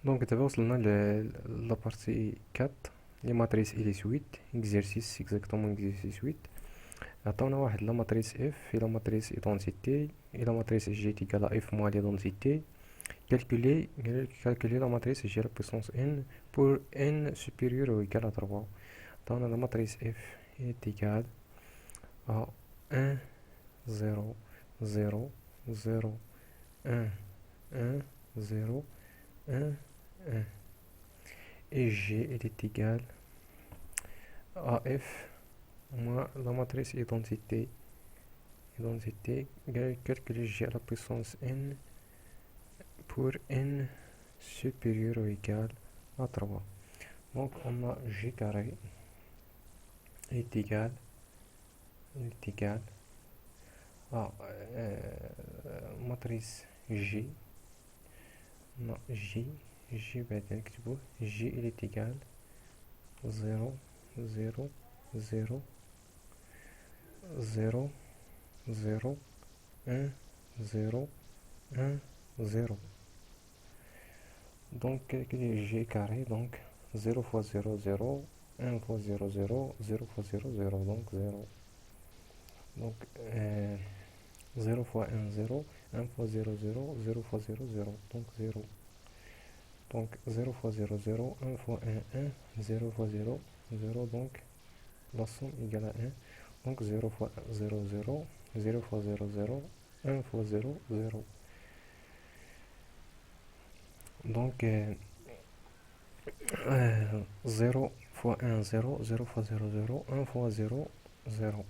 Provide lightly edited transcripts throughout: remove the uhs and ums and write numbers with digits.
Donc, d'abord, وصلنا la partie 4 les matrices et les suites exercice exactement exercice 8 عطاونا واحد la matrice f et la matrice identité et la matrice g est égale à f moins l'identité. Calculer la matrice g à la puissance n pour n supérieur ou égal à 3. عطاونا la matrice f est égale à 1 0 0 0 1 1 0 1 1 et g est égal à f moins la matrice identité. Calculer g à la puissance n pour n supérieur ou égal à 3. Donc on a g carré est égal à matrice g. Non, j بعدين نكتبوه j il est égal 0 0 0 0 0 1 0 1 0. Donc calculer g carré, donc 0 fois 0 0, 1 fois 0 0, 0 fois 0 0, donc 0. Donc 0 fois 1 0, 1 fois 0 0, 0 fois 0 0, donc 0. Donc 0 fois 0 0, 1 fois 1 1, 0 fois 0 0, donc la somme égale à 1. Donc 0 fois 0 0, 0 fois 0 0, 1 fois 0 0. Donc 0 fois 1 0, 0 fois 0 0, 1 fois 0 0.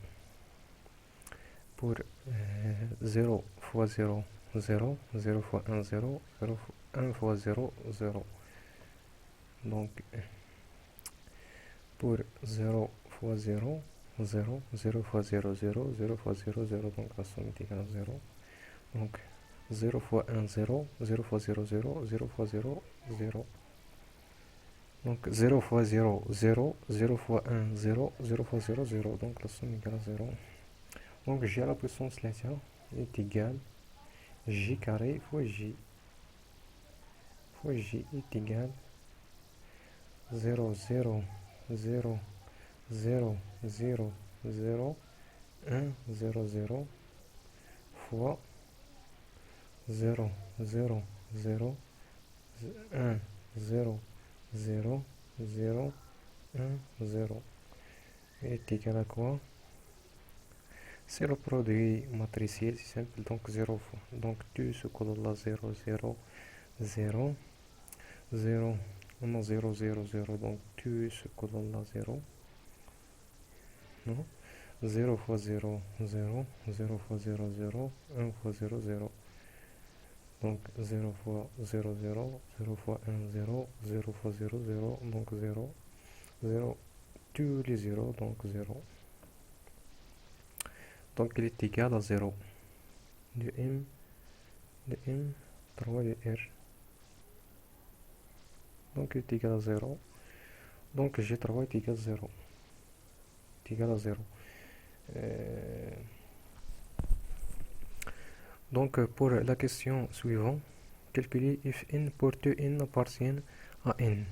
Pour 0 fois 0 0, 0 fois 1 0, 0 1 fois 0 0. Donc pour 0 fois 0 0, 0 fois 0 0, 0 fois 0 0, donc la somme est égale à 0. Donc 0 fois 1 0, 0 fois 0 0, 0 fois 0 0. Donc 0 fois 0 0, 0 fois 1 0, 0 fois 0 0, donc la somme est égale à 0. Donc j à la puissance latère est égal j carré fois j est égal 0 0 0 0 0 0 1 0 0 fois 0 0 0 1 0 0 0 1 0 est égal à quoi? C'est le produit matriciel, c'est simple, donc 0 fois. Donc tout ce colonne là 0 0 0 0, on a 0 0 0, donc tout ce colonne là 0. Non, 0 fois 0 0, 0 fois 0 0, 1 fois 0 0. Donc 0 fois 0 0, 0 fois 1 0, 0 fois 0 0, donc 0 0, tous les 0, donc 0. Donc il est égal à 0 de m 3 de r. Donc il est égal à 0. Donc g3 est égal à 0. Est égal à 0. Donc pour la question suivante, calculer if n pour tout n appartient à n.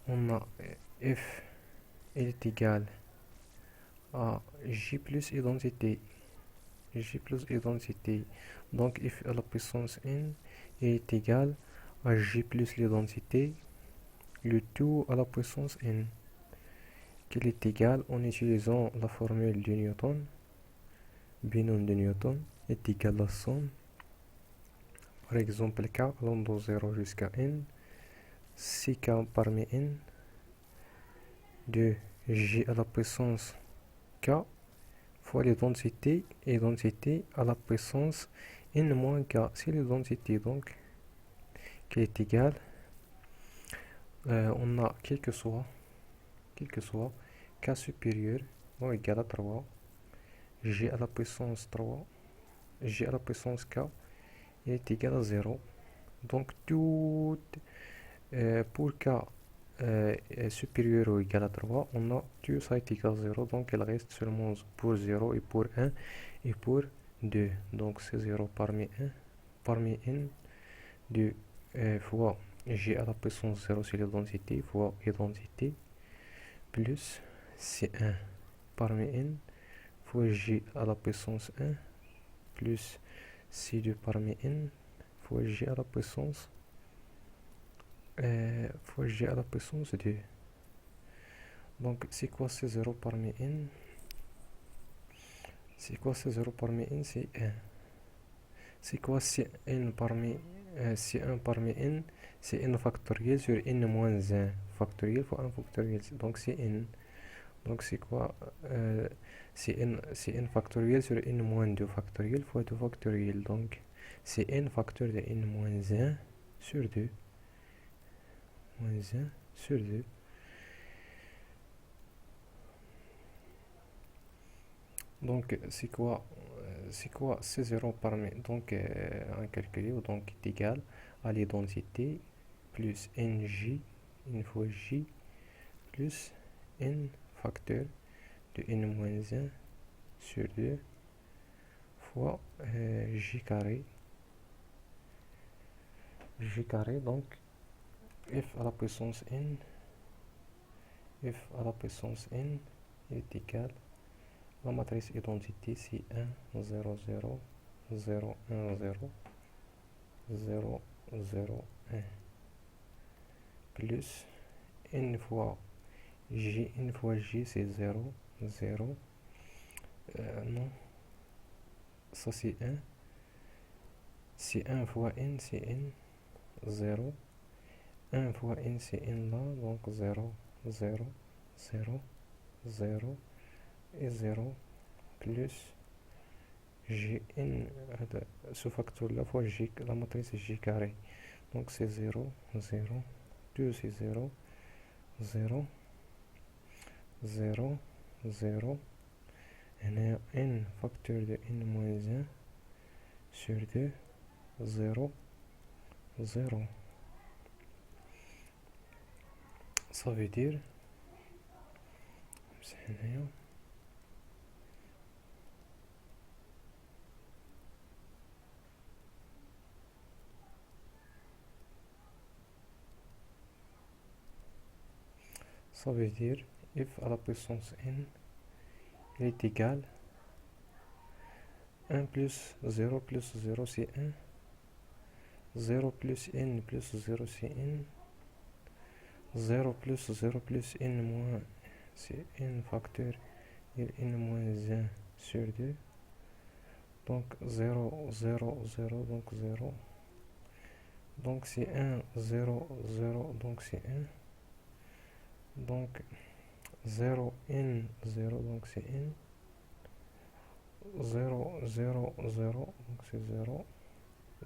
On a f est égal à j plus identité. J plus identité. Donc if à la puissance n est égal à j plus l'identité, le tout à la puissance n, qui est égal en utilisant la formule de Newton, binôme de Newton, est égal à la somme. Par exemple, k allant de 0 jusqu'à n, si k parmi n, de j à la puissance k fois l'identité à la puissance n moins k. C'est l'identité donc qui est égale, on a quel que soit k supérieur ou égal à 3, j à la puissance 3, j à la puissance k est égal à 0. Donc tout pour k est supérieur ou égal à 3, on a tout ça est égal à 0, donc il reste seulement pour 0 et pour 1 et pour 2. Donc c'est 0 parmi 1, parmi n, de fois J à la puissance 0 sur l'identité fois identité plus C1 parmi n fois J à la puissance 1 plus C2 parmi n fois J à la puissance fois J à la puissance 2. Donc c'est quoi c 0 parmi n? C'est quoi c 0 parmi n? C'est 1. C'est quoi Cn parmi C1 parmi n? C'est n factoriel sur n moins 1 factoriel fois 1 factoriel. Donc c'est n. Donc c'est quoi c'est n factoriel sur n moins 2 factoriel fois 2 factoriel. Donc c'est n facteur de n moins 1 sur 2. Moins 1 sur 2. Donc c'est quoi C0 parmi, donc en calculé, donc est égal à l'identité plus nj une fois j plus n facteur de n-1 sur 2 fois j carré, donc f à la puissance n est égal la matrice identité c'est 1 0 0 0 1 0 0 0 1 plus n fois j c'est 0 0 non, ça c'est 1, c'est 1 fois n c'est n 0, 1 fois n c'est n là, donc 0 0 0 0 et 0 plus Gn ce facteur là fois J, la matrice J carré, donc c'est 0 0 2 c'est 0 0 0 0 n facteur de n moins 1 sur 2 0 0. Ça veut dire f à la puissance n est égal 1 plus 0 plus 0 c'est 1, 0 plus n plus 0 c'est n, 0 plus 0 plus n moins c'est n facteur et n moins 1 sur 2, donc 0 0 0 donc 0, donc c'est 1 0 0 donc c'est 1, donc 0 n 0 donc c'est n, 0 0 0 donc c'est 0,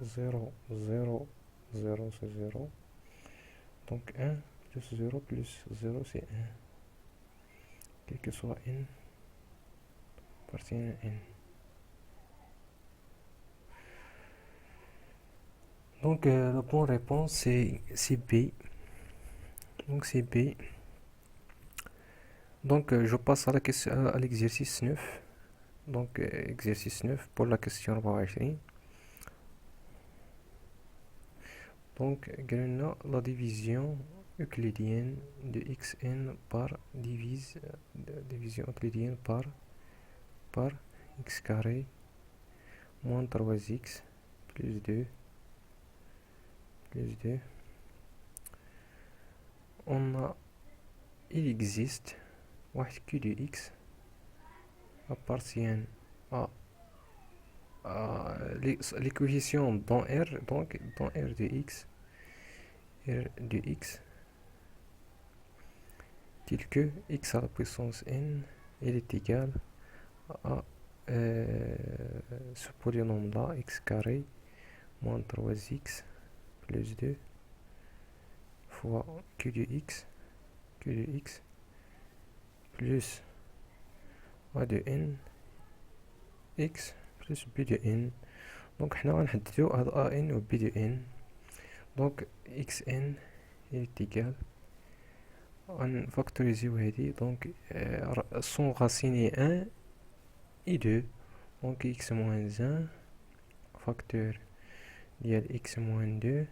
0 0 0 c'est 0, donc 1 plus 0 plus 0 c'est 1, quel que soit n appartient à n. Donc la bonne réponse c'est B. Donc c'est B. Donc je passe à la question à l'exercice 9. Donc exercice 9 pour la question 24. Donc la division euclidienne de xn par division euclidienne par x carré moins 3x plus 2 il existe واحد q de x appartient à l'équation dans R, donc dans R de x tel que x à la puissance n il est égal à ce polynôme là x carré moins 3x plus 2 fois q de x plus a de n x plus b de n. Donc حنا غنحددو هاد a n و b de n. Donc xn est égal غنفاكتوريزيو هادي donc son racine est 1 et 2, donc x moins 1 facteur il y a x moins 2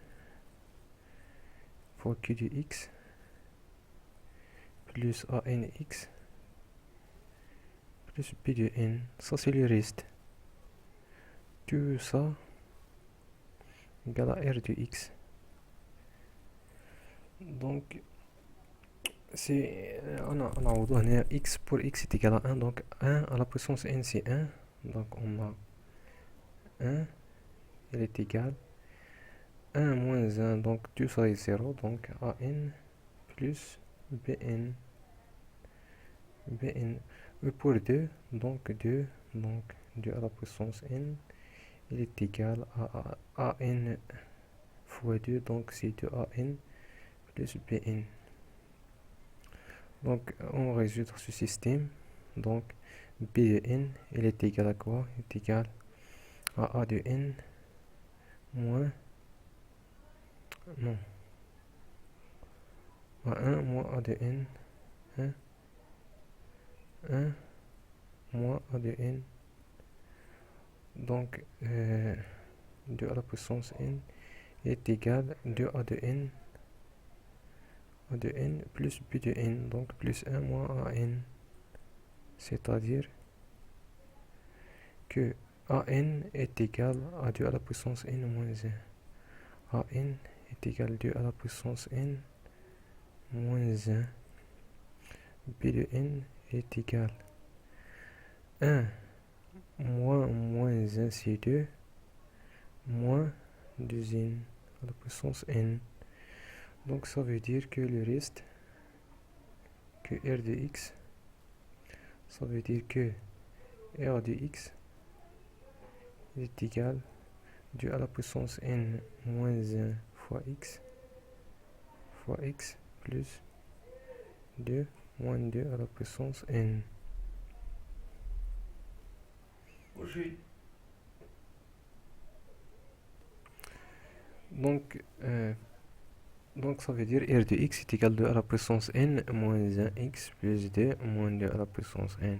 fois q de x plus ANX plus P de N. Ça, c'est le reste. Tout ça égale à R de X. Donc, c'est... on a X pour X est égal à 1. Donc, 1 à la puissance N, c'est 1. Donc, on a 1. Il est égal 1 moins 1. Donc, tout ça est 0. Donc, AN plus BN. BN. E pour 2. Donc, 2. Donc, 2 à la puissance N. Il est égal à AN fois 2, donc c'est 2AN plus BN. Donc on résout ce système. Donc B de N, il est égal à quoi? Il est égal à A de N moins, non, à 1 moins A de N, 1 moins A de N. Donc 2 à la puissance N est égal à 2A de N, A de N plus B de N, donc plus 1 moins AN. C'est-à-dire que AN est égal à 2 à la puissance N moins 1. AN est égal à 2 à la puissance N moins 1. B de N est égal à 1 moins 1, c'est 2, moins 2N à la puissance N. Donc ça veut dire que le reste, que R de X, ça veut dire que R de X est égal à 2 à la puissance N moins 1 fois X plus 2 moins 2 à la puissance N. Donc, ça veut dire R de X est égal à 2 à la puissance N moins 1 X plus 2 moins 2 à la puissance N.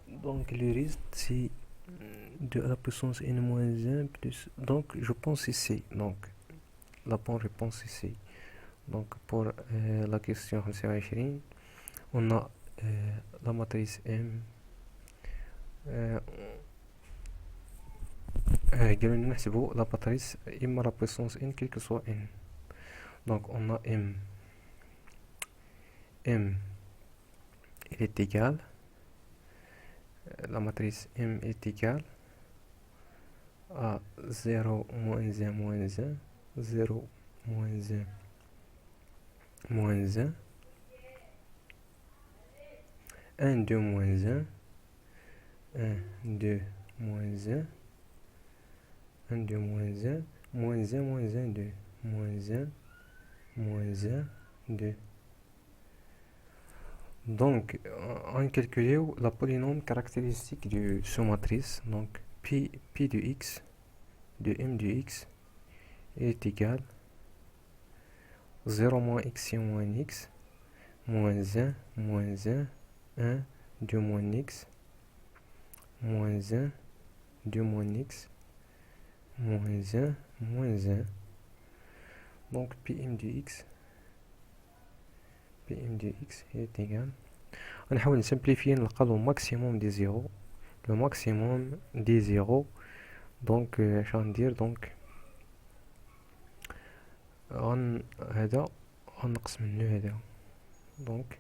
Donc le reste c'est 2 à la puissance N moins 1 plus... Donc je pense que c'est C. Donc la bonne réponse est C. Donc pour la question 25, on a la matrice M. قالوا لنا نحسبوا la matrice M à la puissance N quel que soit N. Donc on a M. M il est égal, la matrice M est égale à 0 moins 1 moins 1, 0 moins 1 moins 1, 1 2 moins 1, 1 2 moins 1, 1 2 moins 1, moins 1 moins 1 2, moins 1 moins 1 2. Donc on calcule la polynôme caractéristique de ce matrice. Donc P de X de M de X est égal 0 moins X et moins X moins 1 moins 1 1 2 moins X moins 1 2 moins X moins 1 moins 1. Donc PM de X est égal, on va simplifier le maximum des zéros, le maximum des zéros. Donc je vais dire donc هذا نقص منه هذا. Donc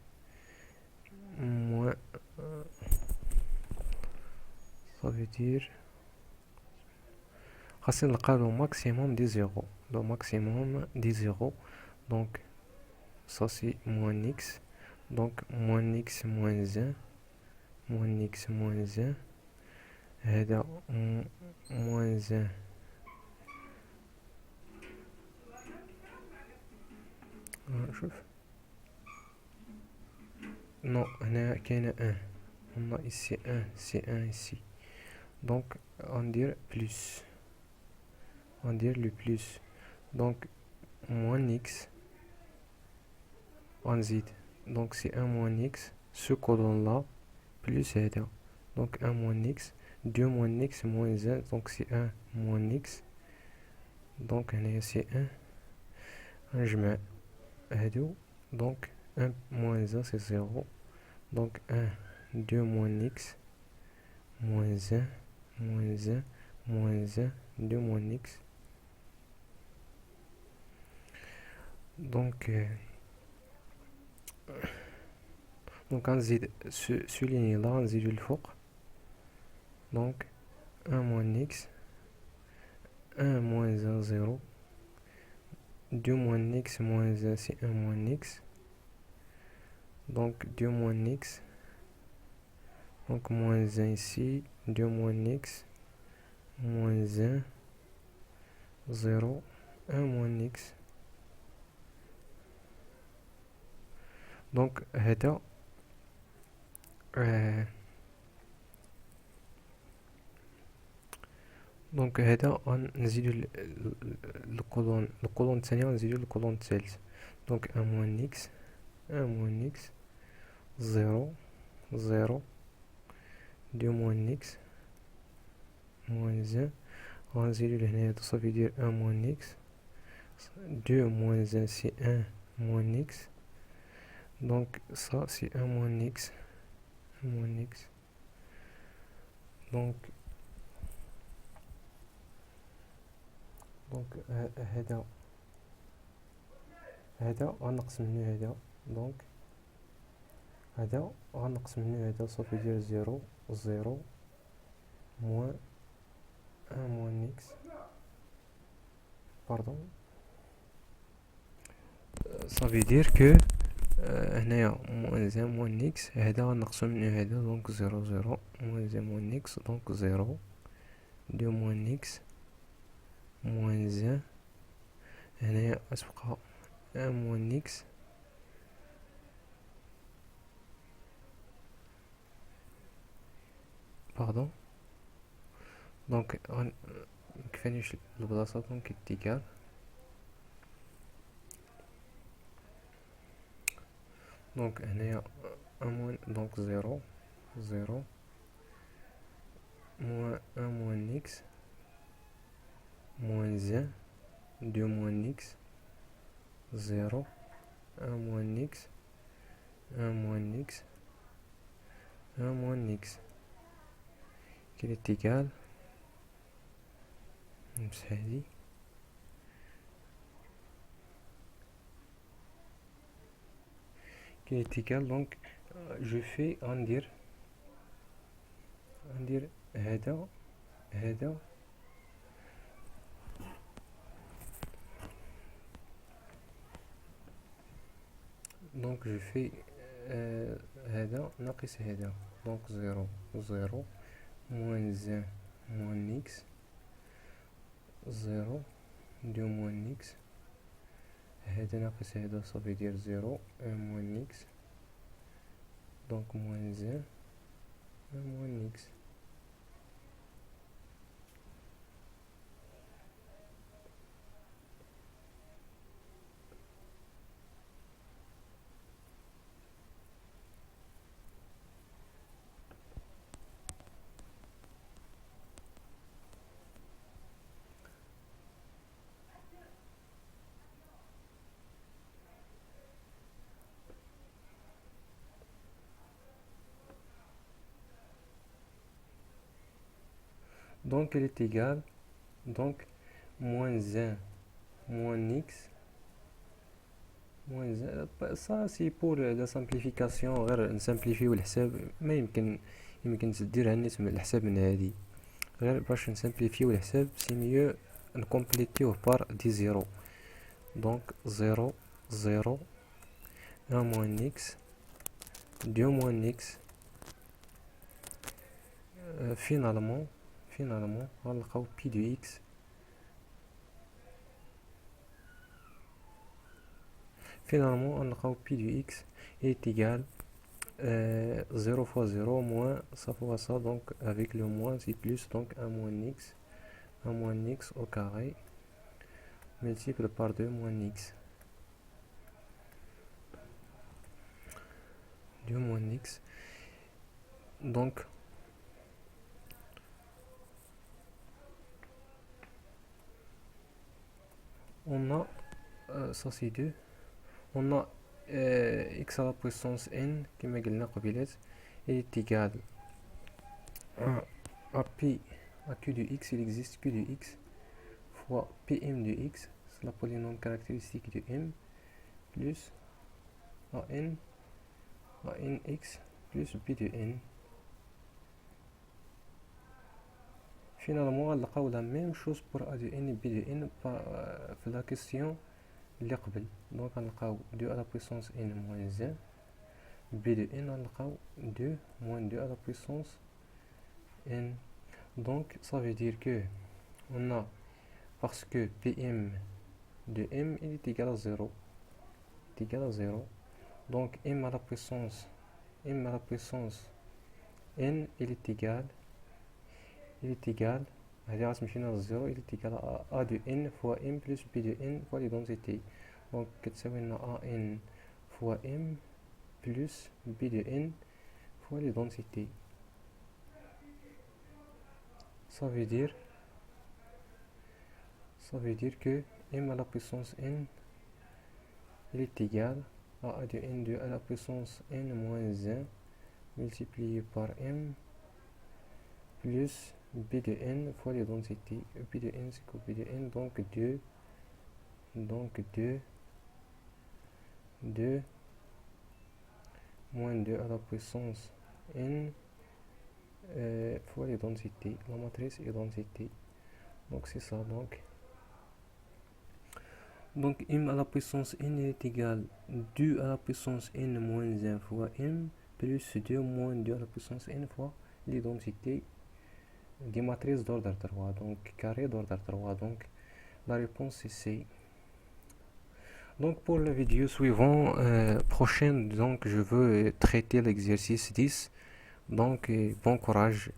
moins, ça veut dire خاصنا نلقى le maximum des zéros, le maximum des zéros. Donc ça c'est moins x, donc moins x moins 1 moins x moins 1 هذا moins 1 شوف non هنا كاينه 1, on a ici 1, c'est 1 ici. Donc on dire plus, on dire le plus, donc moins x on zid, donc c'est 1 moins x, ce colonne là plus هذا, donc 1 moins x 2 moins x moins 1, donc c'est 1 moins x. donc هنا c'est 1 نجمع هادو donc 1 moins 1 c'est 0 donc 1 2 moins x moins 1 moins 1 moins 1 2 moins x donc غنزيد سوليني لا غنزيدو الفوق donc 1 moins x 1 moins 1 0 2 moins x moins 1 c'est 1 moins x donc 2 moins x donc moins 1 ici 2 moins x moins 1 0 1 moins x donc هذا دونك هذا غنزيدو الكولون الثانية غنزيدو الكولون الثالث دونك 1 موان اكس 1 موان اكس 0 0 2 موان اكس موان 1 غنزيدو لهنايا صافي يدير 1 موان اكس 2 موان 1 سي 1 موان اكس دونك ça c'est 1 موان اكس 1 موان اكس دونك هذا غنقص منه هذا دونك هذا غنقص منه هذا صافي يدير 0 0 موان 1 موان اكس باردون صافي يدير كو هنايا موان 1 موان اكس هذا غنقصو منه هذا دونك 0 0 موان 1 موان اكس دونك 0 2 موان اكس موان 1 هنايا غتبقى 1 موان اكس باردون دونك مكفانيش البلاصة دونك اتكال دونك هنايا 1 موان دونك 0 0 موان 1 موان اكس موان 1 2 موان اكس 0 1 موان اكس 1 موان اكس 1 موان اكس كي اتكال نمسح هادي كي اتكال دونك جو في غندير هذا هذا دونك جو في هذا ناقص هذا دونك 0 0 موان 1 موان اكس 0 2 موان اكس هذا ناقص هذا صافي يدير 0 1 موان اكس دونك موان 1 1 موان اكس donc elle est égale donc moins 1 moins x moins 1 ça c'est pour la simplification غير نسامبليفيو الحساب ما يمكن تديرها الناس من الحساب من هذه غير باش نسامبليفيو الحساب سي ميو نكومبليتيوه بار دي زيرو دونك 0 0 1 moins x 2 moins x finalement غنلقاو بي دو اكس غنلقاو بي دو اكس est égal 0 fois 0 moins ça fois ça donc avec le moins c'est plus donc 1 moins x au carré multiplié par 2 moins x 2 moins x donc on a ça c'est 2. On a x à la puissance n qui m'a dit il est égal à p à q de x, il existe q de x fois pm de x, c'est la polynôme caractéristique de m, plus à nx plus b de n. Finalement, on a la même chose pour a de n et b de n pour la question اللي قبل. Donc on a 2 à la puissance n moins 1, b de n on a 2 moins 2 à la puissance n. Donc ça veut dire que on a, parce que pm de m il est égal à 0, est égal à 0, donc m à la puissance n il est égal à 0, il est égal à a de n fois m plus b de n fois les densités. Donc on a n fois m plus b de n fois les densités. Ça veut dire que m à la puissance n il est égal à a de n à la puissance n moins 1 multiplié par m plus b de n fois les densités. B de n c'est quoi? B de n, donc 2 moins 2 à la puissance n fois les densités, la matrice est densité. Donc c'est ça. Donc m à la puissance n est égal à 2 à la puissance n moins 1 fois m plus 2 moins 2 à la puissance n fois les densités des matrices d'ordre 3, donc carré d'ordre 3. Donc la réponse c'est C. Donc pour la vidéo suivante, prochaine, donc je veux traiter l'exercice 10. Donc bon courage.